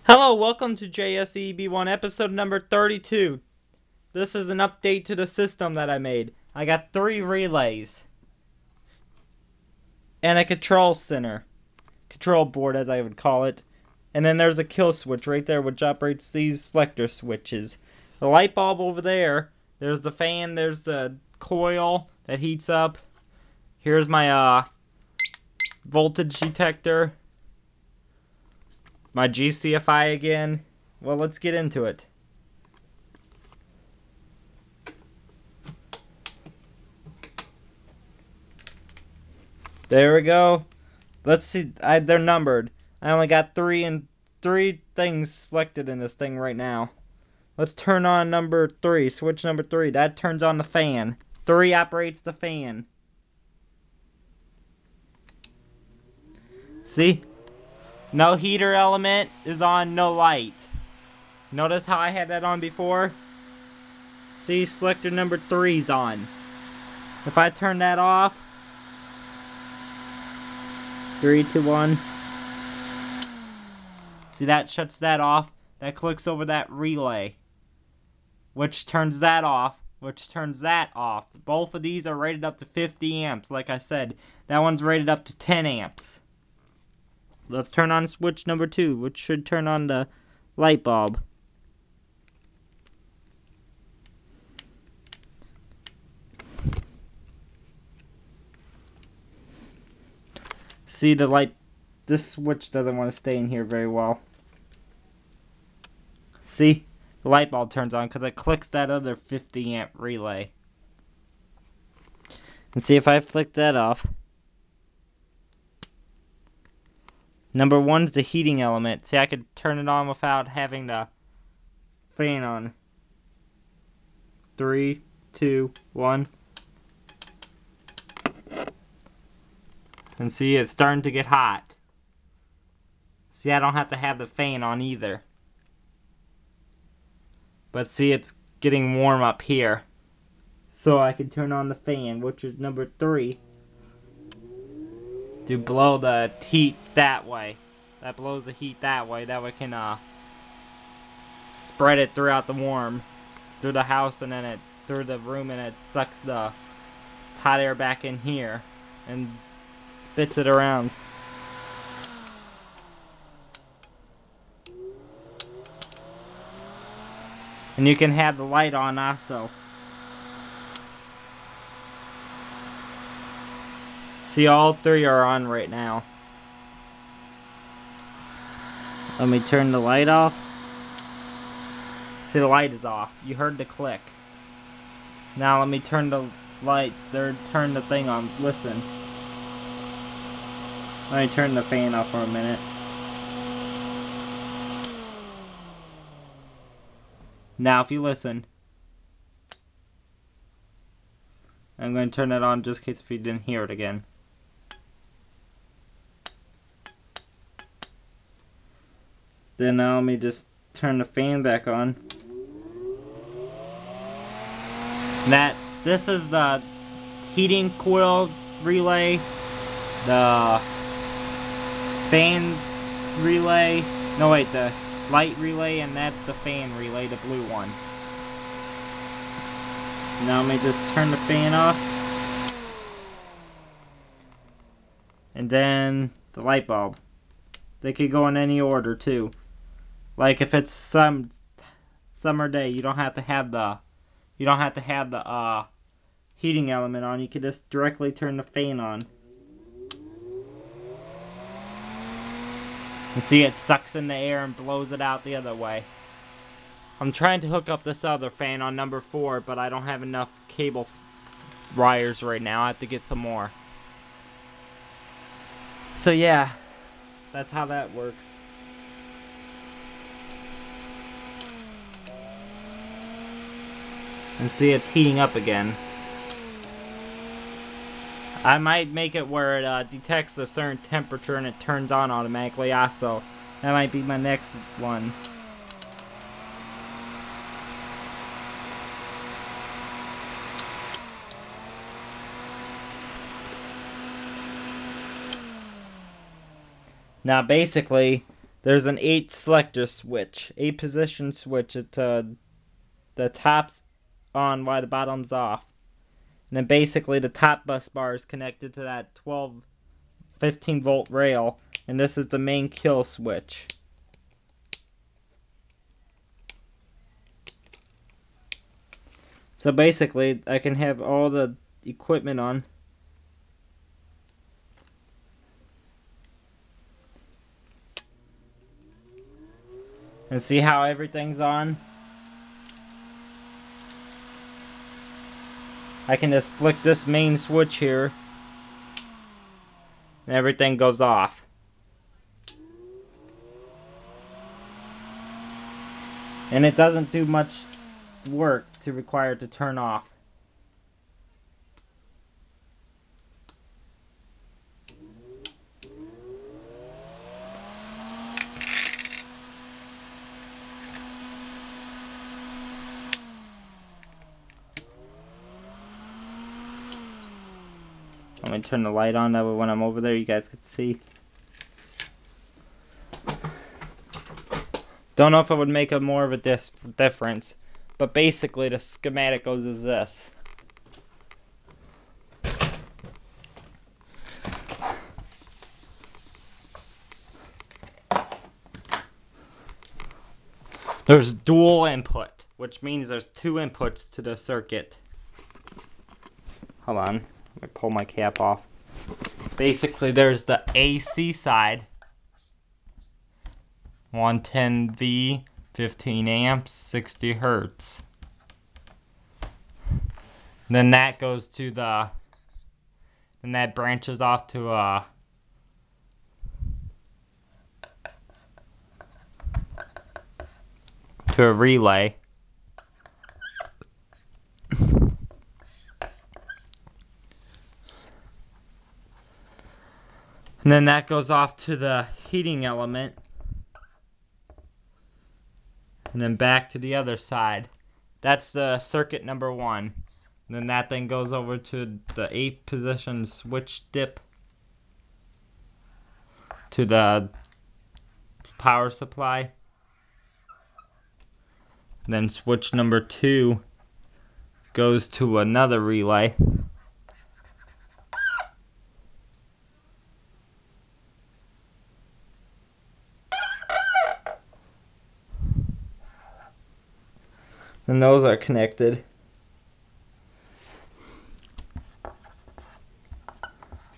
Hello, welcome to jseeb1 episode number 32. This is an update to the system that I made. I got 3 relays and a control center, control board as I would call it, and then there's a kill switch right there which operates these selector switches. The light bulb over there, there's the fan, there's the coil that heats up. Here's my voltage detector. My GCFI again. Well, let's get into it. There we go. Let's see. They're numbered. I only got three things selected in this thing right now. Let's turn on number 3. Switch number 3. That turns on the fan. 3 operates the fan. See? No heater element is on, no light. Notice how I had that on before? See, selector number 3's on. If I turn that off, 3, 2, 1. See, that shuts that off. That clicks over that relay, which turns that off, which turns that off. Both of these are rated up to 50 amps. Like I said, that one's rated up to 10 amps. Let's turn on switch number 2, which should turn on the light bulb. See, the light, this switch doesn't want to stay in here very well. See, the light bulb turns on because it clicks that other 50 amp relay. And see, if I flick that off, number 1's the heating element. See, I could turn it on without having the fan on. 3, 2, 1. And see, it's starting to get hot. See, I don't have to have the fan on either. But see, it's getting warm up here. So I can turn on the fan, which is number 3. To blow the heat that way. That blows the heat that way. That way can spread it throughout the warm, through the house, and then it through the room, and it sucks the hot air back in here and spits it around. And you can have the light on also. See, all 3 are on right now. Let me turn the light off. See, the light is off. You heard the click. Now let me turn the light, turn the thing on. Listen. Let me turn the fan off for a minute. Now if you listen. I'm going to turn it on just in case if you didn't hear it again. Then now let me just turn the fan back on. This is the heating coil relay, the fan relay, no wait, the light relay, and that's the fan relay, the blue one. Now let me just turn the fan off. And then the light bulb. They could go in any order too. Like if it's some summer day, you don't have to have the heating element on. You can just directly turn the fan on. You see, it sucks in the air and blows it out the other way. I'm trying to hook up this other fan on number 4, but I don't have enough cable wires right now. I have to get some more. So yeah, that's how that works. And see, it's heating up again. I might make it where it detects a certain temperature and it turns on automatically also. That might be my next one. Now basically, there's an 8 selector switch, 8 position switch. It's the top's on while the bottom's off. And then basically the top bus bar is connected to that 15 volt rail, and this is the main kill switch. So basically I can have all the equipment on. And see how everything's on? I can just flick this main switch here and everything goes off. And it doesn't do much work to require it to turn off. Let me turn the light on, that way when I'm over there you guys can see. Don't know if it would make a more of a difference, but basically the schematic goes as this. There's dual input, which means there's 2 inputs to the circuit. Hold on, let me pull my cap off. Basically there's the AC side, 110V, 15 amps, 60 hertz. Then that goes to the, then that branches off to a relay. And then that goes off to the heating element. And then back to the other side. That's the circuit number 1. And then that thing goes over to the 8 position switch dip to the power supply. Then switch number 2 goes to another relay. And those are connected.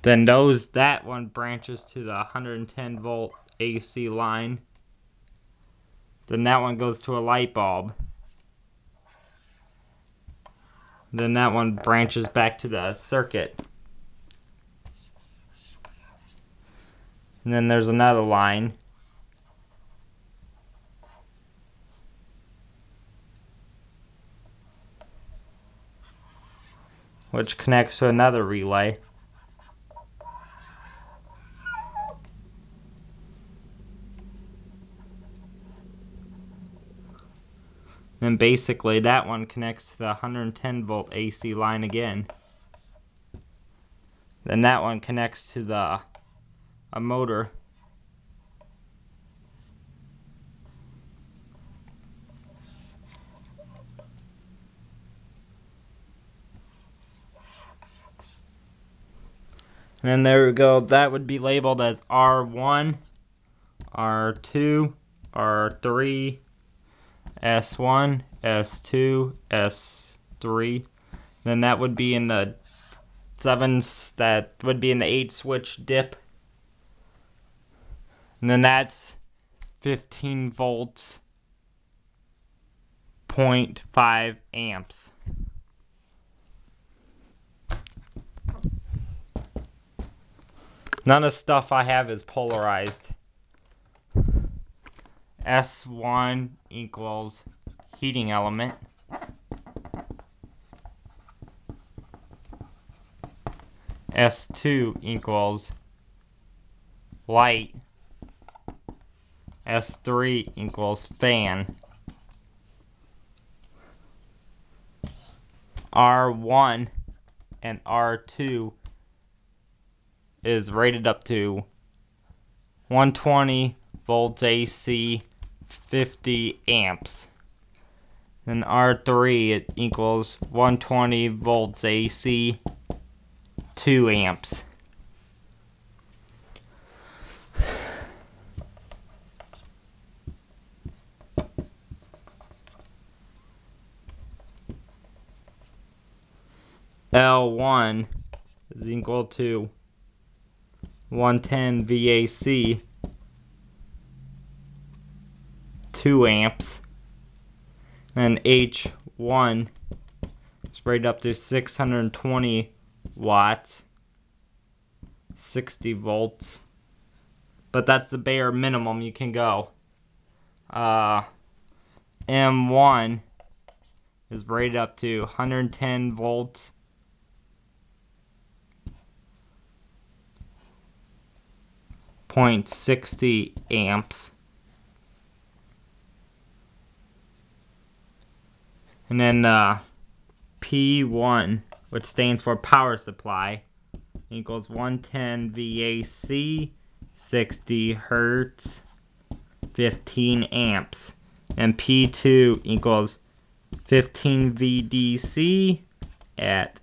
Then that one branches to the 110 volt AC line. Then that one goes to a light bulb. Then that one branches back to the circuit. And then there's another line. Which connects to another relay. And basically that one connects to the 110 volt AC line again. Then that one connects to a motor. And then there we go, that would be labeled as R1, R2, R3, S1, S2, S3. Then that would be in the 7s, that would be in the 8 switch dip. And then that's 15 volts, 0.5 amps. None of the stuff I have is polarized. S1 equals heating element. S2 equals light. S3 equals fan. R1 and R2 is rated up to 120 volts AC, 50 amps. Then R3, it equals 120 volts AC, 2 amps. L1 is equal to 110 VAC, 2 amps. And H1 is rated up to 620 watts, 60 volts. But that's the bare minimum you can go. M1 is rated up to 110 volts, 0.60 amps. And then P1, which stands for power supply, equals 110 VAC, 60 hertz, 15 amps. And P2 equals 15 VDC at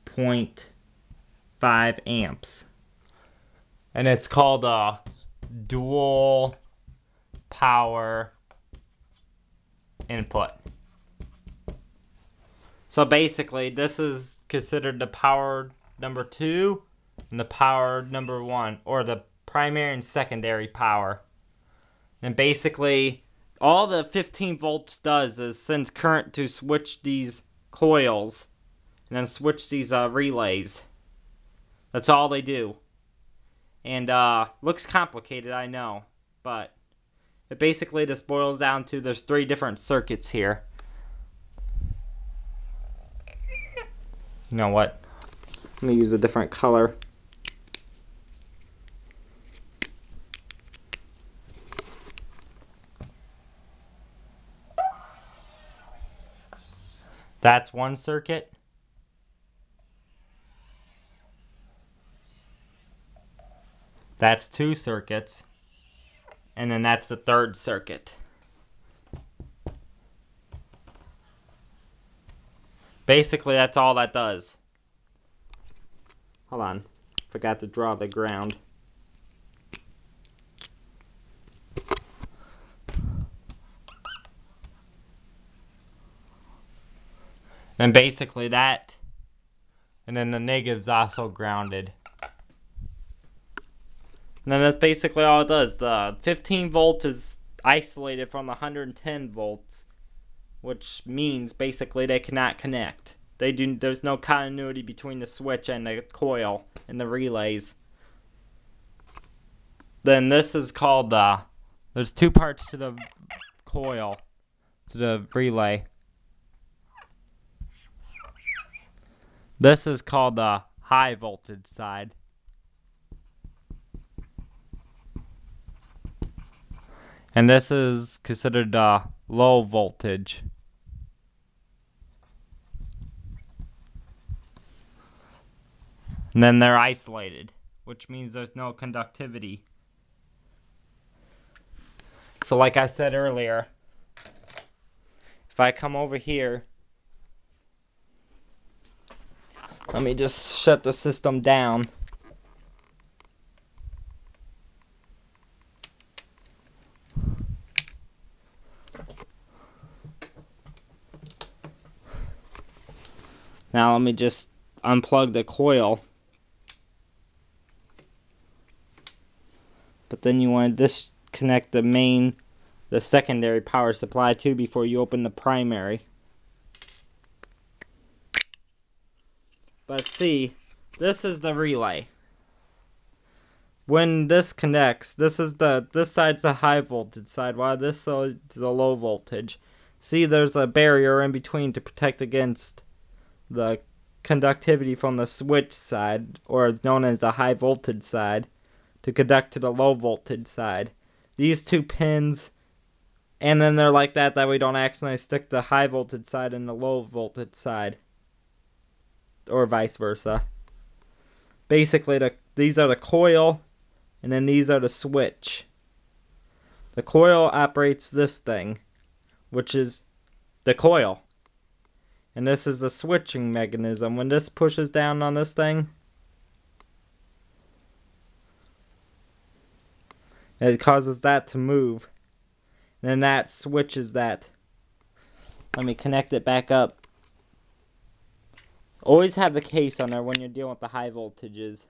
0.5 amps. And it's called a dual power input. So basically, this is considered the power number 2 and the power number 1, or the primary and secondary power. And basically, all the 15 volts does is sends current to switch these coils and then switch these relays. That's all they do. And looks complicated, I know, but it basically just boils down to there's 3 different circuits here. You know what? Let me use a different color. That's one circuit. That's 2 circuits. And then that's the 3rd circuit. Basically, that's all that does. Hold on. Forgot to draw the ground. Then basically that. And then the negative's also grounded. And then that's basically all it does. The 15 volt is isolated from the 110 volts. Which means basically they cannot connect. There's no continuity between the switch and the coil and the relays. Then this is called there's 2 parts to the coil, to the relay. This is called the high voltage side. And this is considered low voltage. And then they're isolated, which means there's no conductivity. So like I said earlier, if I come over here, let me just shut the system down. Now let me just unplug the coil. But then you want to disconnect the secondary power supply too before you open the primary. But see, this is the relay. When this connects, this side's the high voltage side, while this is the low voltage. See, there's a barrier in between to protect against the conductivity from the switch side, or it's known as the high voltage side, to conduct to the low voltage side. These 2 pins, and then they're like that we don't accidentally stick the high voltage side in the low voltage side, or vice versa. Basically, these are the coil, and then these are the switch. The coil operates this thing, which is the coil. And this is the switching mechanism. When this pushes down on this thing, it causes that to move. And then that switches that. Let me connect it back up. Always have the case on there when you're dealing with the high voltages.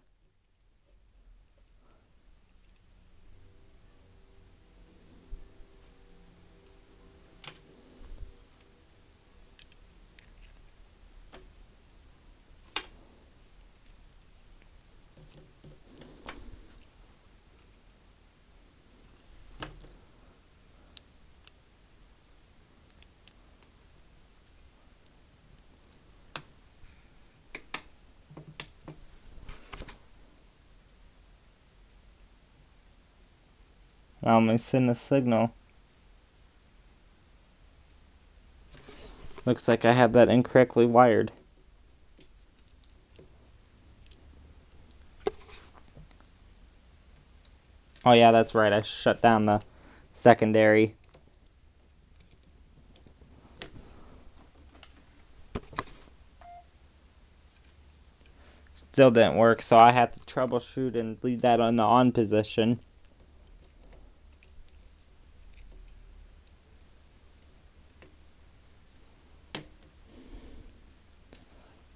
Now I'm going to send a signal. Looks like I have that incorrectly wired. Oh yeah, that's right. I shut down the secondary. Still didn't work, so I had to troubleshoot and leave that on the on position.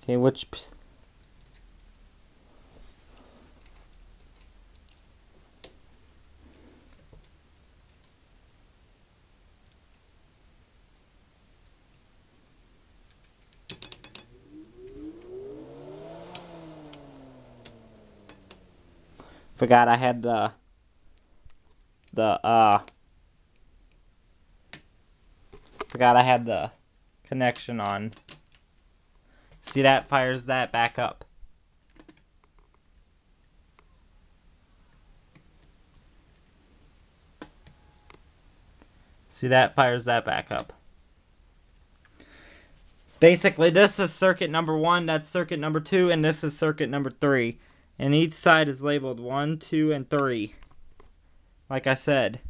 Okay, which... Forgot I had forgot I had the connection on. See, that fires that back up. See, that fires that back up. Basically, this is circuit number 1, that's circuit number 2, and this is circuit number 3. And each side is labeled 1, 2, and 3. Like I said.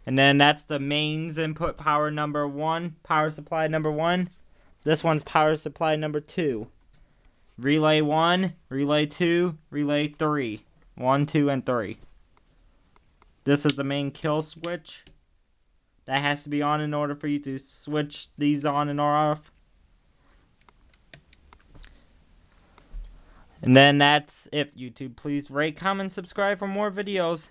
And then that's the mains input power number 1, power supply number 1. This one's power supply number 2. Relay 1, relay 2, relay 3. 1, 2, and 3. This is the main kill switch. That has to be on in order for you to switch these on and off. And then that's it, YouTube. Please rate, comment, subscribe for more videos.